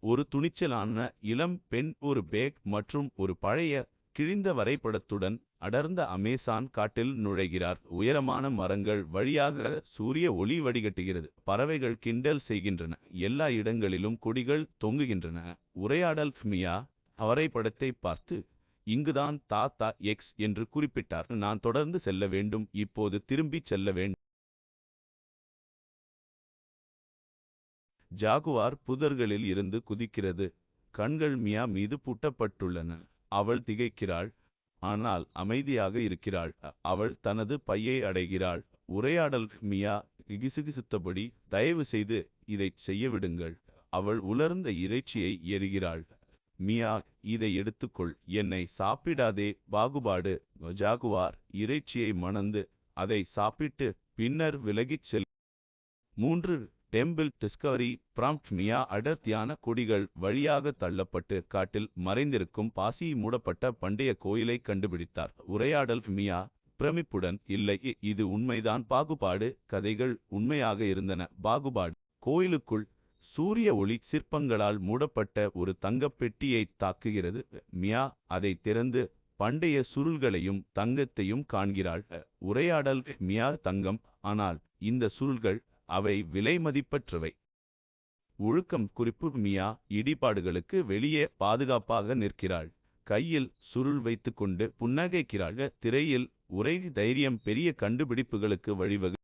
ஒரு துணிச்சலான இளம் பெண் ஒரு பேக் மற்றும் ஒரு பழைய கிழிந்த வரைபடத்துடன் அடர்ந்த அமேசான் காட்டில் நுழைகிறார். உயரமான மரங்கள் வழியாக சூரிய ஒளி வடிகட்டுகிறது. பறவைகள் கிண்டல் செய்கின்றன. எல்லா இடங்களிலும் கொடிகள் தொங்குகின்றன. உரையாடல் மியா வரைபடத்தைப் பார்த்து, இங்குதான் தாத்தா எக்ஸ் என்று குறிப்பிட்டார். நான் தொடர்ந்து செல்ல வேண்டும். இப்போது திரும்பிச் செல்ல வேண்டும். ஜாகுவார் புதர்களில் இருந்து குதிக்கிறது. கண்கள் மியா மீது பூட்டப்பட்டுள்ளன. அவள் திகைக்கிறாள், ஆனால் அமைதியாக இருக்கிறாள். அவள் தனது பையை அடைகிறாள். உரையாடல் மியா கிசுகிசுத்தபடி, தயவுசெய்து இதைச் செய்ய விடுங்கள். அவள் உலர்ந்த இறைச்சியை எறிகிறாள். மியா, இதை எடுத்துக்கொள். என்னை சாப்பிடாதே. பாகுபாடு. ஜாகுவார் இறைச்சியை மணந்து அதை சாப்பிட்டு பின்னர் விலகிச் செல். 3 டெம்பிள் டிஸ்கவரி ப்ராம்ப்ட் மியா அடர்த்தியான கொடிகள் வழியாக தள்ளப்பட்டு காட்டில் மறைந்திருக்கும் பாசி மூடப்பட்ட பண்டைய கோயிலை கண்டுபிடித்தார். உரையாடல் மியா பிரமிப்புடன், இல்லை, இது உண்மைதான். பாகுபாடு. கதைகள் உண்மையாக இருந்தன. பாகுபாடு. கோயிலுக்குள் சூரிய ஒளி சிற்பங்களால் மூடப்பட்ட ஒரு தங்கப் பெட்டியைத் தாக்குகிறது. மியா அதைத் திறந்து பண்டைய சுருள்களையும் தங்கத்தையும் காண்கிறாள். உரையாடல் மியா தங்கம், ஆனால் இந்த சுருள்கள், அவை விலைமதிப்பற்றவை. ஒழுக்கம். குறிப்பு மியா இடிபாடுகளுக்கு வெளியே பாதுகாப்பாக நிற்கிறாள். கையில் சுருள் வைத்துக்கொண்டு புன்னகைக்கிறாள். திரையில் உரை தைரியம் பெரிய கண்டுபிடிப்புகளுக்கு வழிவகுக்கும்.